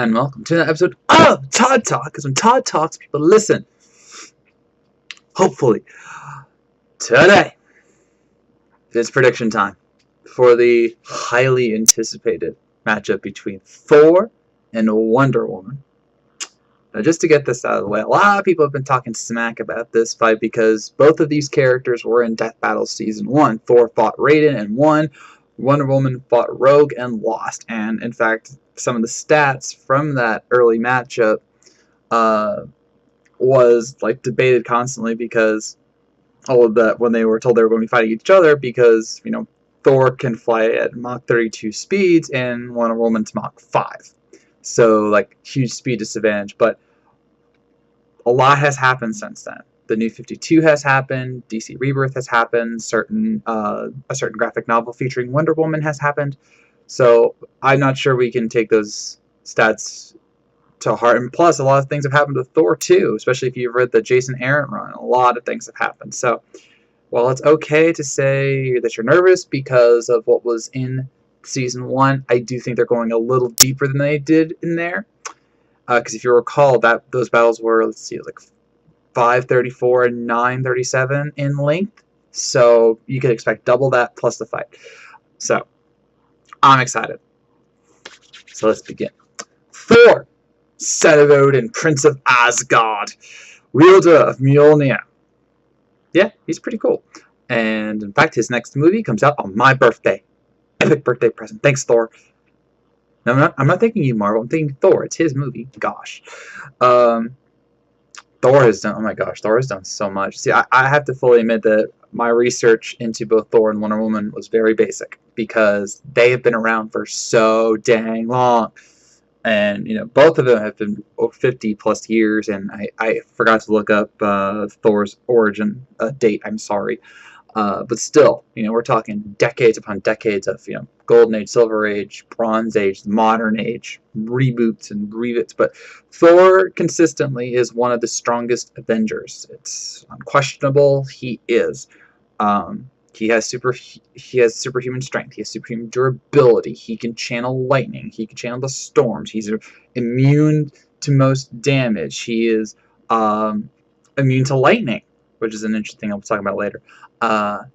and welcome to another episode of Todd Talk, because when Todd talks, people listen. Hopefully, today, it's prediction time for the highly anticipated matchup between Thor and Wonder Woman. Now, just to get this out of the way, a lot of people have been talking smack about this fight because both of these characters were in Death Battle Season 1. Thor fought Raiden and won. Wonder Woman fought Rogue and lost. And, in fact, some of the stats from that early matchup was like debated constantly because all of that when they were told they were going to be fighting each other because, you know, Thor can fly at Mach 32 speeds and Wonder Woman's Mach 5. So, like, huge speed disadvantage. But a lot has happened since then. The New 52 has happened, DC Rebirth has happened, a certain graphic novel featuring Wonder Woman has happened. So I'm not sure we can take those stats to heart. And plus, a lot of things have happened with Thor too, especially if you've read the Jason Aaron run. A lot of things have happened. So while it's okay to say that you're nervous because of what was in Season 1, I do think they're going a little deeper than they did in there. Because if you recall, that those battles were, let's see, like 5:34 and 9:37 in length. So you could expect double that plus the fight. So I'm excited. So let's begin. Thor, son of Odin, Prince of Asgard, wielder of Mjolnir. Yeah, he's pretty cool. And in fact, his next movie comes out on my birthday. Epic birthday present. Thanks, Thor. No, I'm not thinking you, Marvel. I'm thinking Thor. It's his movie. Gosh. Thor has done, oh my gosh, Thor has done so much. See, I have to fully admit that my research into both Thor and Wonder Woman was very basic because they have been around for so dang long. And, you know, both of them have been 50 plus years, and I forgot to look up Thor's origin date, I'm sorry. But still, you know, we're talking decades upon decades of, you know, Golden Age, Silver Age, Bronze Age, Modern Age, reboots and reboots. But Thor consistently is one of the strongest Avengers. It's unquestionable. He is. He has superhuman strength. He has superhuman durability. He can channel lightning. He can channel the storms. He's immune to most damage. He is immune to lightning, which is an interesting thing I'll talk about later. And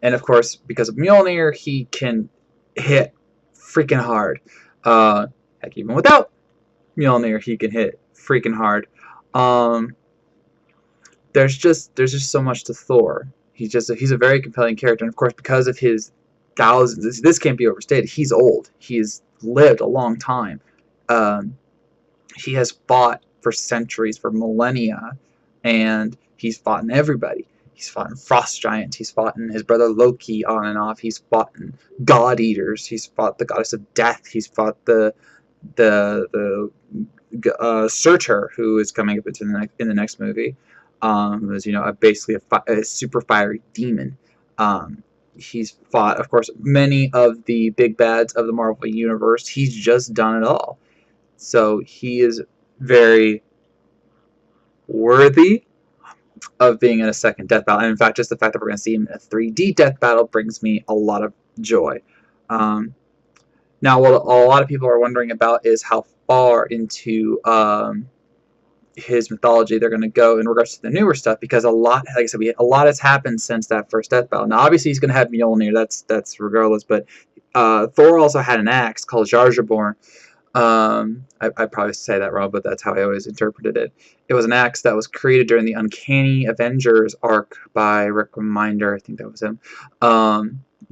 of course, because of Mjolnir, he can hit freaking hard. Heck, even without Mjolnir, he can hit freaking hard. There's just so much to Thor. He's a very compelling character, and of course, because of his thousands, this can't be overstated. He's old. He's lived a long time. He has fought for centuries, for millennia, and he's fought in everybody. He's fought in Frost Giants. He's fought in his brother Loki on and off. He's fought in God Eaters. He's fought the goddess of death. He's fought the Surtur, who is coming up in the next movie. Who's, you know, basically a super fiery demon. He's fought, of course, many of the big bads of the Marvel Universe. He's just done it all. So he is very worthy of being in a second death battle. And in fact, just the fact that we're going to see him in a 3D death battle brings me a lot of joy. Now, what a lot of people are wondering about is how far into his mythology they're going to go in regards to the newer stuff, because a lot, like I said, a lot has happened since that first death battle. Now, obviously, he's going to have Mjolnir. That's regardless. But Thor also had an axe called Jarjaborn. I probably say that wrong, but that's how I always interpreted it. It was an axe that was created during the Uncanny Avengers arc by Rick Remender. I think that was him.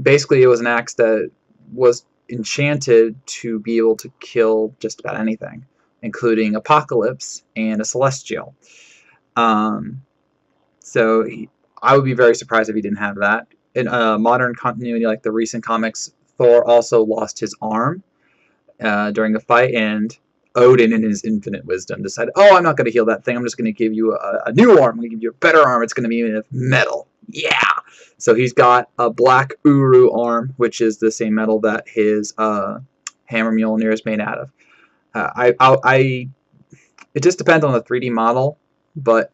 Basically, it was an axe that was enchanted to be able to kill just about anything, including Apocalypse and a Celestial. So I would be very surprised if he didn't have that. In modern continuity, like the recent comics, Thor also lost his arm during a fight, and Odin, in his infinite wisdom, decided, oh, I'm not going to heal that thing. I'm just going to give you a new arm. I'm going to give you a better arm. It's going to be made of metal. Yeah! So he's got a black Uru arm, which is the same metal that his hammer Mjolnir is made out of. It just depends on the 3D model, but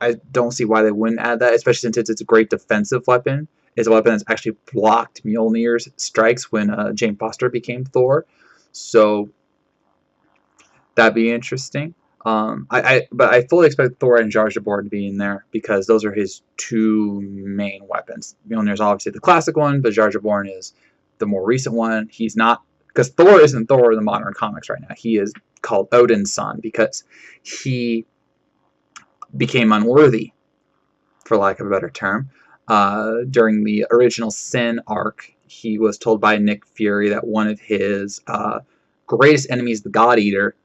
I don't see why they wouldn't add that, especially since it's a great defensive weapon. It's a weapon that's actually blocked Mjolnir's strikes when Jane Foster became Thor. So That'd be interesting. But I fully expect Thor and Jar Jar Born to be in there because those are his two main weapons. Mjolnir's obviously the classic one, but Jar Jar Born is the more recent one. He's not, because Thor isn't Thor in the modern comics right now. He is called Odin's son because he became unworthy, for lack of a better term. During the original Sin arc, he was told by Nick Fury that one of his greatest enemies, the God Eater,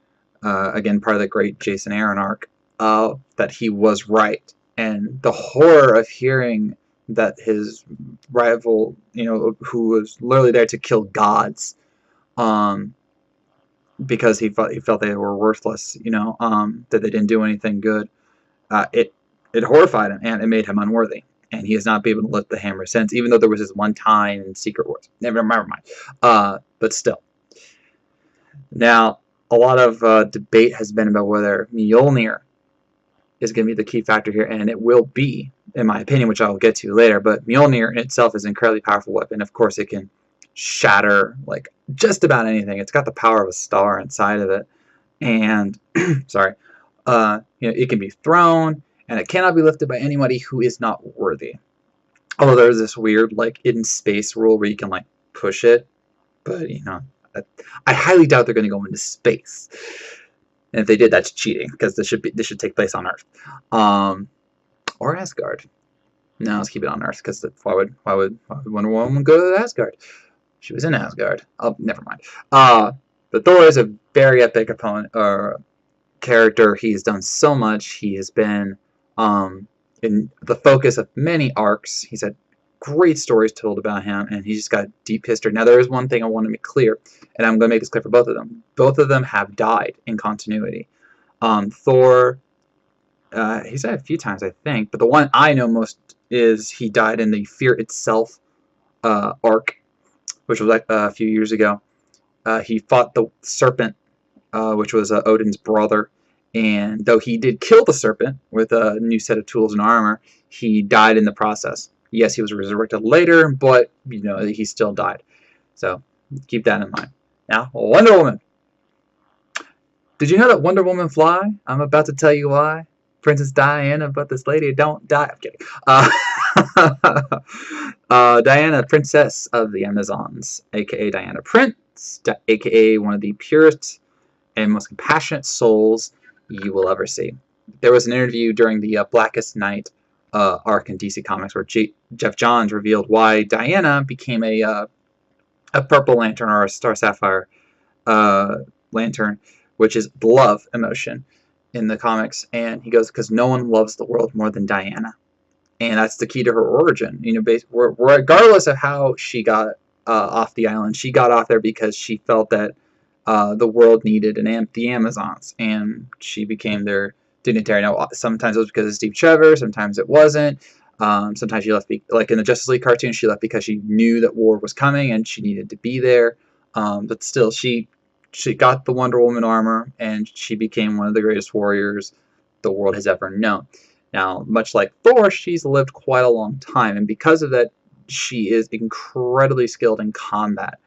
again part of the great Jason Aaron arc, that he was right. And the horror of hearing that his rival, who was literally there to kill gods, um, because he felt they were worthless, that they didn't do anything good. It horrified him and it made him unworthy. And he has not been able to lift the hammer since, even though there was this one time in Secret Wars. Never mind. But still. Now, a lot of debate has been about whether Mjolnir is going to be the key factor here, and it will be, in my opinion, which I'll get to later. But Mjolnir in itself is an incredibly powerful weapon. Of course, it can shatter like just about anything. It's got the power of a star inside of it, and sorry, it can be thrown, and it cannot be lifted by anybody who is not worthy. Although there's this weird like in space rule where you can like push it, but I highly doubt they're going to go into space. And if they did, that's cheating because this should take place on Earth, or Asgard. No, let's keep it on Earth because why would Wonder Woman go to Asgard? She was in Asgard. Oh, never mind. But Thor is a very epic opponent or character. He's done so much. He has been in the focus of many arcs. He's had great stories told about him, and he's just got deep history. Now, there is one thing I want to make clear, and I'm going to make this clear for both of them. Both of them have died in continuity. Thor, he's died a few times, I think, but the one I know most is he died in the Fear Itself arc, which was like a few years ago. He fought the serpent, which was Odin's brother, and though he did kill the serpent with a new set of tools and armor, he died in the process. Yes, he was resurrected later, but he still died. So keep that in mind. Now, Wonder Woman. Did you know that Wonder Woman fly? I'm about to tell you why. Princess Diana, but this lady don't die. I'm kidding. Diana, Princess of the Amazons, aka Diana Prince, aka one of the purest and most compassionate souls you will ever see. There was an interview during the Blackest Night arc in DC Comics where Jeff Johns revealed why Diana became a purple lantern or a star sapphire lantern, which is the love emotion in the comics. And he goes, because no one loves the world more than Diana. And that's the key to her origin. Regardless of how she got off the island, she got off there because she felt that the world needed the Amazons, and she became their dignitary. Now, sometimes it was because of Steve Trevor, sometimes it wasn't. Sometimes she left, like in the Justice League cartoon, she left because she knew that war was coming and she needed to be there. But still, she got the Wonder Woman armor, and she became one of the greatest warriors the world has ever known. Now, much like Thor, she's lived quite a long time, and because of that, she is incredibly skilled in combat.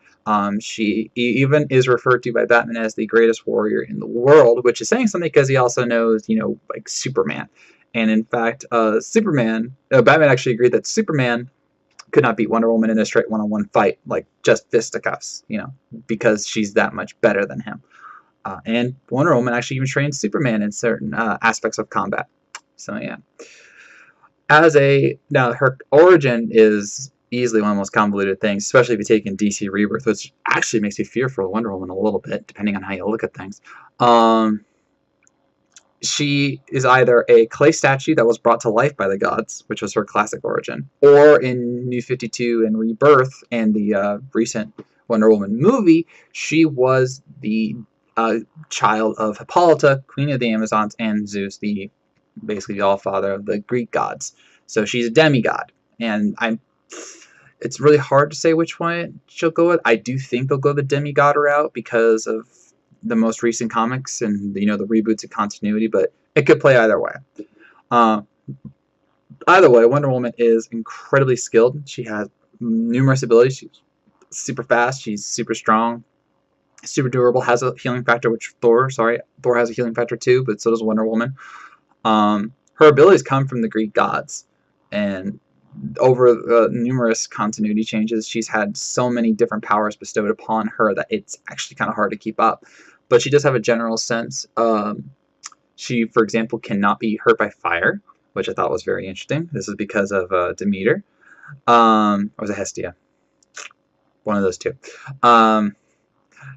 She even is referred to by Batman as the greatest warrior in the world, which is saying something because he also knows, like Superman. And in fact, Batman actually agreed that Superman could not beat Wonder Woman in a straight one-on-one fight, like just fisticuffs, because she's that much better than him. And Wonder Woman actually even trained Superman in certain aspects of combat. So yeah. Now her origin is easily one of the most convoluted things, especially if you take in DC Rebirth, which actually makes you fearful of Wonder Woman a little bit, depending on how you look at things. She is either a clay statue that was brought to life by the gods, which was her classic origin, or in New 52 and Rebirth and the recent Wonder Woman movie, she was the child of Hippolyta, queen of the Amazons, and Zeus, basically the all-father of the Greek gods. So she's a demigod, and it's really hard to say which one she'll go with. I do think they'll go the demigod route because of the most recent comics and the reboots and continuity, but it could play either way. Either way, Wonder Woman is incredibly skilled. She has numerous abilities. She's super fast. She's super strong. Super durable, has a healing factor, which Thor has a healing factor too, but so does Wonder Woman. Her abilities come from the Greek gods, and over numerous continuity changes, she's had so many different powers bestowed upon her that it's actually kind of hard to keep up. But she does have a general sense. She, for example, cannot be hurt by fire, which I thought was very interesting. This is because of Demeter. Or was it Hestia? One of those two.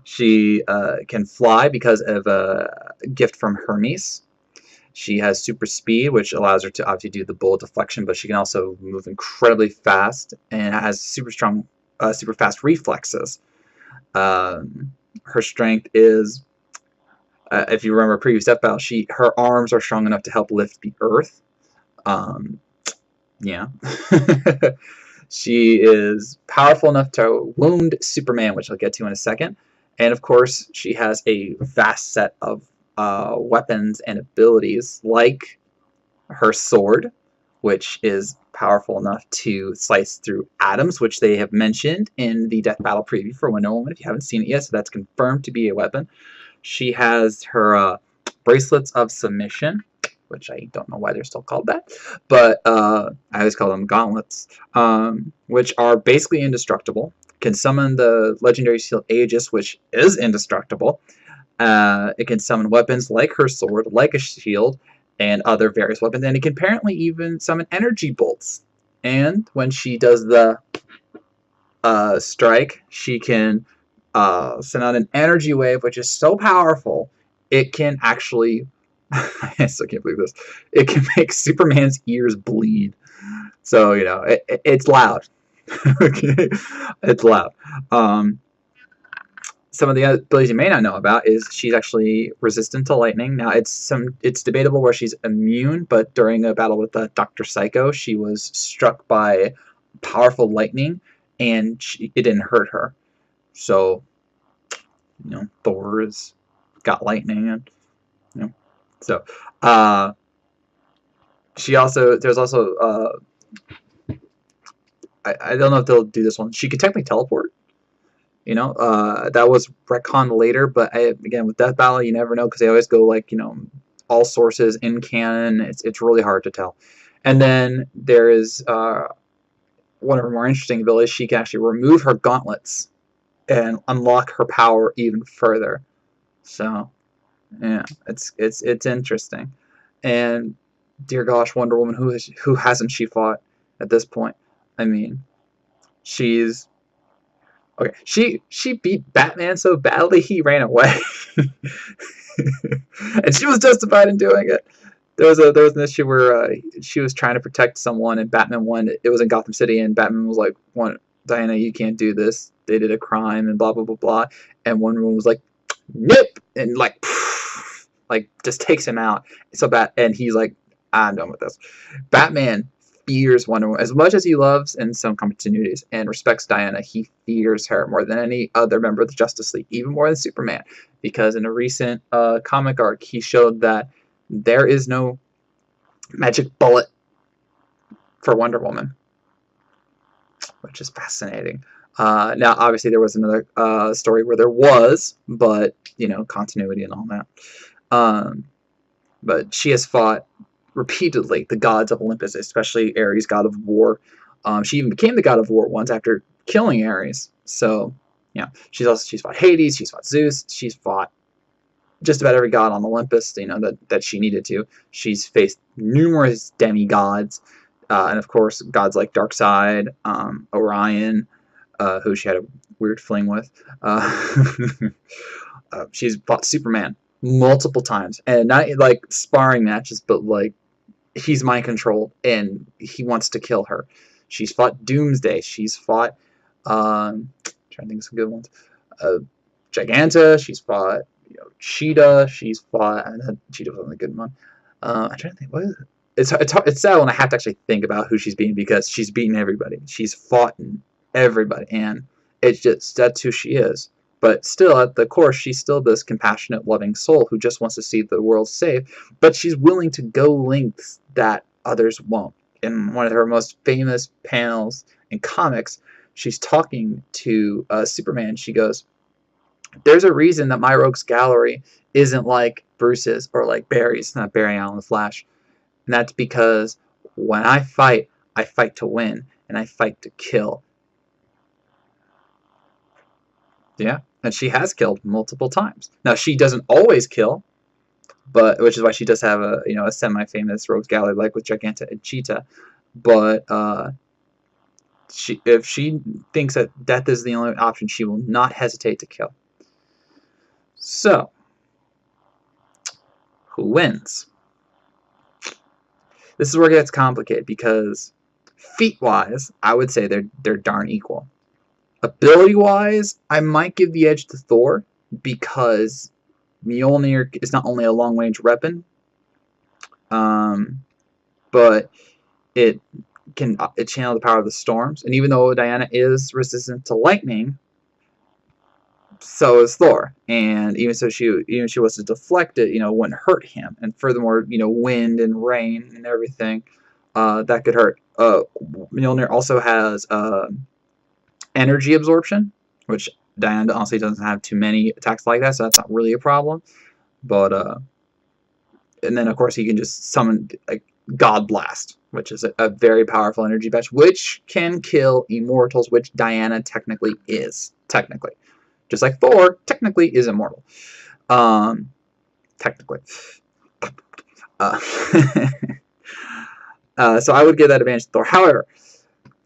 She can fly because of a gift from Hermes. She has super speed, which allows her to obviously do the bullet deflection, but she can also move incredibly fast and has super strong, super fast reflexes. Her strength is, if you remember previous Death Battle, her arms are strong enough to help lift the earth. Yeah. She is powerful enough to wound Superman, which I'll get to in a second. And of course, she has a vast set of weapons and abilities, like her sword, which is powerful enough to slice through atoms, which they have mentioned in the Death Battle preview for Wonder Woman, if you haven't seen it yet, so that's confirmed to be a weapon. She has her bracelets of submission, which I don't know why they're still called that, but I always call them gauntlets, which are basically indestructible, can summon the legendary shield Aegis, which is indestructible. It can summon weapons like her sword, like a shield, and other various weapons, and it can apparently even summon energy bolts. And when she does the strike, she can send out an energy wave, which is so powerful, it can actually, I still can't believe this, it can make Superman's ears bleed. So, you know, it's loud. Okay, it's loud. Some of the abilities you may not know about is she's actually resistant to lightning. Now, it's debatable where she's immune, but during a battle with Dr. Psycho, she was struck by powerful lightning, and it didn't hurt her. So, you know, Thor's got lightning, and you know, so there's also I don't know if they'll do this one. She could technically teleport. You know, that was retconned later, but again, with Death Battle, you never know because they always go like, you know, all sources in canon. It's really hard to tell. And then there is one of her more interesting abilities. She can actually remove her gauntlets and unlock her power even further. So, yeah, it's interesting. And dear gosh, Wonder Woman, who hasn't she fought at this point? I mean, she's okay. She beat Batman so badly he ran away, and she was justified in doing it. There was an issue where she was trying to protect someone, and Batman won. It was in Gotham City, and Batman was like, Diana, you can't do this. They did a crime, and blah blah blah blah." And Wonder Woman was like, "Nope," and like, just takes him out. And he's like, "I'm done with this." Batman fears Wonder Woman as much as he loves in some continuities and respects Diana. He fears her more than any other member of the Justice League, even more than Superman, because in a recent comic arc, he showed that there is no magic bullet for Wonder Woman, which is fascinating. Now, obviously, there was another story where there was, but you know, continuity and all that. But she has fought repeatedly the gods of Olympus, especially Ares, god of war. She even became the god of war once after killing Ares. So, yeah, she's fought Hades, she's fought Zeus, she's fought just about every god on Olympus, you know, that she needed to. She's faced numerous demigods, and of course, gods like Darkseid, Orion, who she had a weird fling with. She's fought Superman multiple times, and not like sparring matches, but like he's mind controlled and he wants to kill her. She's fought Doomsday. She's fought trying to think of some good ones. Giganta. She's fought Cheetah. She's fought. Cheetah wasn't a good one. I'm trying to think. What is it? It's sad when I have to actually think about who she's beaten because she's beaten everybody. She's fought everybody, and it's just that's who she is. But still, at the core, she's still this compassionate, loving soul who just wants to see the world safe. But she's willing to go lengths that others won't. In one of her most famous panels in comics, she's talking to Superman. She goes, There's a reason that my rogues gallery isn't like Bruce's or like Barry's, not Barry Allen the Flash. And that's because when I fight to win, and I fight to kill. Yeah, and she has killed multiple times. Now she doesn't always kill, but which is why she does have a a semi-famous rogues gallery like with Giganta and Cheetah. But if she thinks that death is the only option, she will not hesitate to kill. So, who wins? This is where it gets complicated because feat-wise, I would say they're darn equal. Ability-wise, I might give the edge to Thor because Mjolnir is not only a long-range weapon, but it can channel the power of the storms. And even though Diana is resistant to lightning, so is Thor. And even if she was to deflect it, it wouldn't hurt him. And furthermore, wind and rain and everything, that could hurt. Mjolnir also has energy absorption, which Diana honestly doesn't have too many attacks like that, so that's not really a problem. But and then of course he can just summon like God Blast, which is a very powerful energy batch, which can kill immortals, which Diana technically is. Technically. Just like Thor technically is immortal. Technically. So I would give that advantage to Thor. However,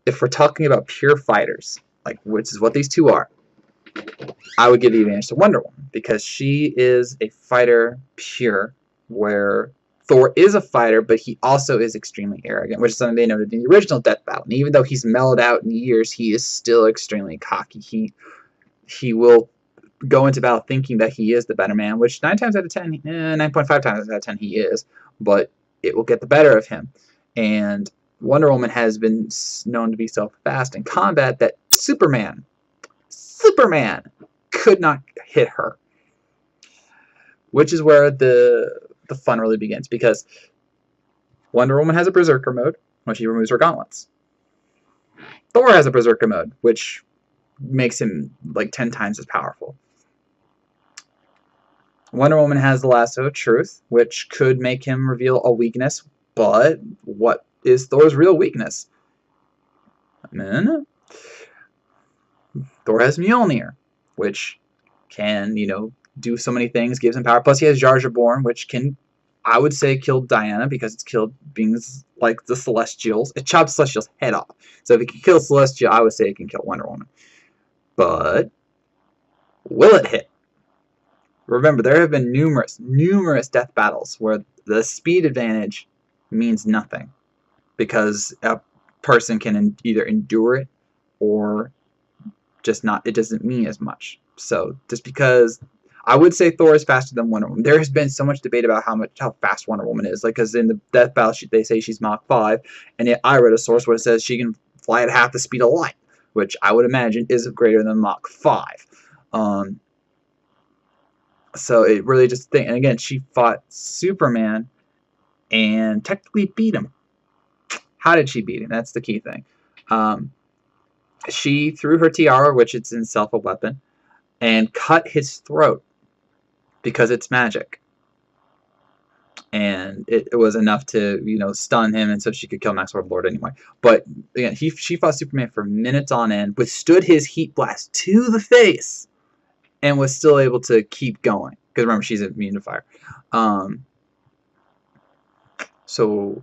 if we're talking about pure fighters, like which is what these two are, I would give the advantage to Wonder Woman because she is a fighter pure, where Thor is a fighter, but he also is extremely arrogant, which is something they noted in the original Death Battle. And even though he's mellowed out in years, he is still extremely cocky. He will go into battle thinking that he is the better man, which 9 times out of 10, 9.5 times out of 10 he is, but it will get the better of him. And Wonder Woman has been known to be so fast in combat that Superman could not hit her. Which is where the fun really begins, because Wonder Woman has a Berserker mode, when she removes her gauntlets. Thor has a Berserker mode, which makes him like 10 times as powerful. Wonder Woman has the Lasso of Truth, which could make him reveal a weakness, but what is Thor's real weakness? Thor has Mjolnir, which can, do so many things, gives him power. Plus he has Jar Jar Born, which can, I would say, kill Diana because it's killed beings like the Celestials. It chops Celestials' head off. So if it can kill Celestial, I would say it can kill Wonder Woman. But will it hit? Remember, there have been numerous death battles where the speed advantage means nothing because a person can either endure it or just not. It doesn't mean as much. So just because I would say Thor is faster than Wonder Woman. There has been so much debate about how fast Wonder Woman is. Like, because in the Death Battle, they say she's Mach 5, and yet I read a source where it says she can fly at half the speed of light, which I would imagine is greater than Mach 5. So it really just and again, she fought Superman and technically beat him. How did she beat him? That's the key thing. She threw her tiara, which is in itself a weapon, and cut his throat because it's magic. And it was enough to, stun him, and so she could kill Max Lord anyway. But again, she fought Superman for minutes on end, withstood his heat blast to the face, and was still able to keep going. Because remember, she's immune to fire. So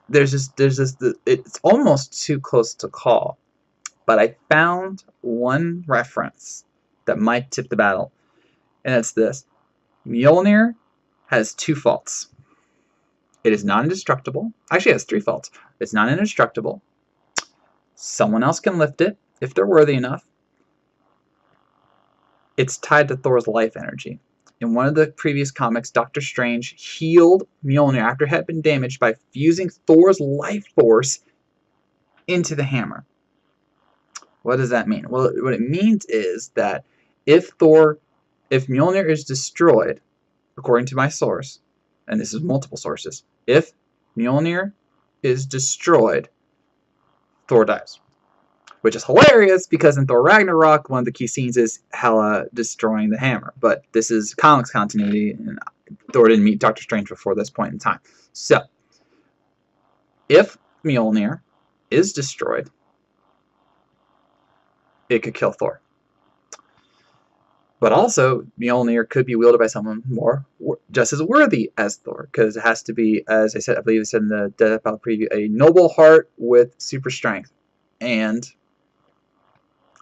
it's almost too close to call. But I found one reference that might tip the battle, and it's this. Mjolnir has 2 faults. It is not indestructible. Actually, it has 3 faults. It's not indestructible. Someone else can lift it if they're worthy enough. It's tied to Thor's life energy. In one of the previous comics, Doctor Strange healed Mjolnir after it had been damaged by fusing Thor's life force into the hammer. What does that mean? Well, what it means is that if Mjolnir is destroyed, according to my source, and this is multiple sources, if Mjolnir is destroyed, Thor dies. which is hilarious because in Thor Ragnarok, one of the key scenes is Hela destroying the hammer. But this is comics continuity, and Thor didn't meet Doctor Strange before this point in time. So, if Mjolnir is destroyed, it could kill Thor. But also, Mjolnir could be wielded by someone more just as worthy as Thor, because it has to be, as I said, I believe it said in the Death Battle preview, a noble heart with super strength, and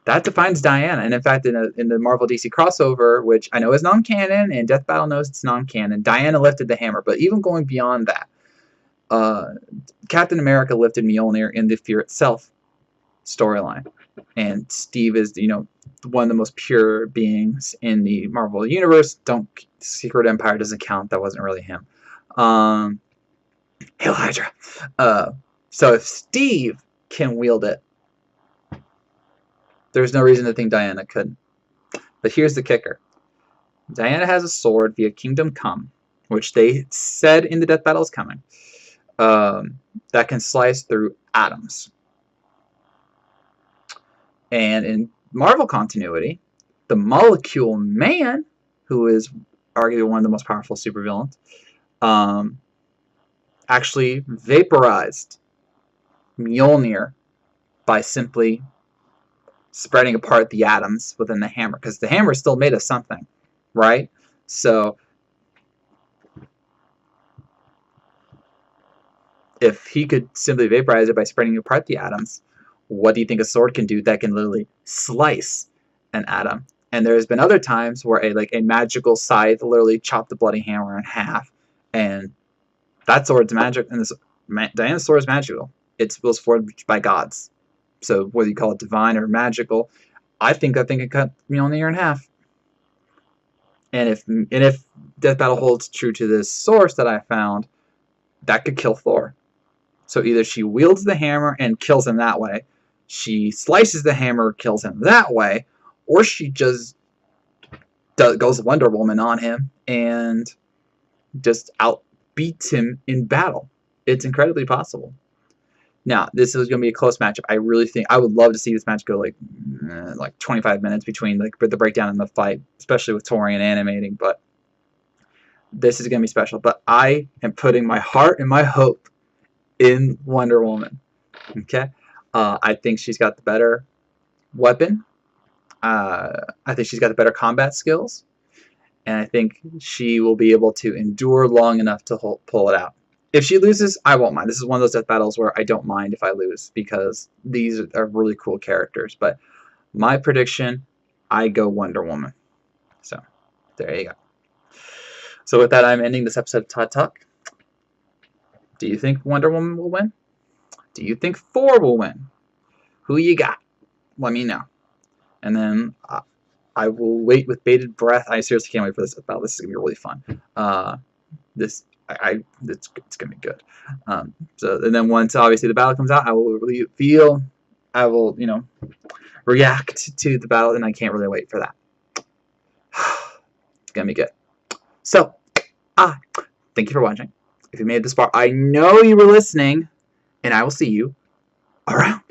that defines Diana. And in fact, in the Marvel DC crossover, which I know is non-canon, and Death Battle knows it's non-canon, Diana lifted the hammer. But even going beyond that, Captain America lifted Mjolnir in the Fear Itself storyline, and Steve is, one of the most pure beings in the Marvel universe. Secret Empire doesn't count. That wasn't really him. Hail Hydra. So if Steve can wield it, there's no reason to think Diana couldn't. But here's the kicker. Diana has a sword via Kingdom Come, which they said in the Death Battle is coming, that can slice through atoms. And in Marvel continuity, the Molecule Man, who is arguably one of the most powerful supervillains, actually vaporized Mjolnir by simply spreading apart the atoms within the hammer, because the hammer is still made of something, right? So if he could simply vaporize it by spreading apart the atoms, what do you think a sword can do that can literally slice an atom? And there's been other times where a magical scythe literally chopped the bloody hammer in half, and that sword's magic, and Diana's sword is magical. It was forged by gods. So whether you call it divine or magical, I think that thing could cut Mjolnir in half. And if Death Battle holds true to this source that I found, that could kill Thor. So either she wields the hammer and kills him that way, she slices the hammer, kills him that way, or she just goes Wonder Woman on him and just outbeats him in battle. It's incredibly possible. Now, this is going to be a close matchup. I really think I would love to see this match go like 25 minutes between the breakdown and the fight, especially with Torian animating. But this is going to be special. But I am putting my heart and my hope in Wonder Woman. Okay, I think she's got the better weapon. I think she's got the better combat skills, and I think she will be able to endure long enough to pull it out. If she loses, I won't mind. This is one of those death battles where I don't mind if I lose, because these are really cool characters. But my prediction, I go Wonder Woman. So there you go. So with that, I'm ending this episode of Todd Talk. Do you think Wonder Woman will win? Do you think Thor will win? Who you got? Let me know. And then I will wait with bated breath. I seriously can't wait for this battle. This is going to be really fun. It's gonna be good. And then once obviously the battle comes out, I will react to the battle, and I can't really wait for that. It's gonna be good. So, thank you for watching. If you made it this far, I know you were listening, and I will see you around.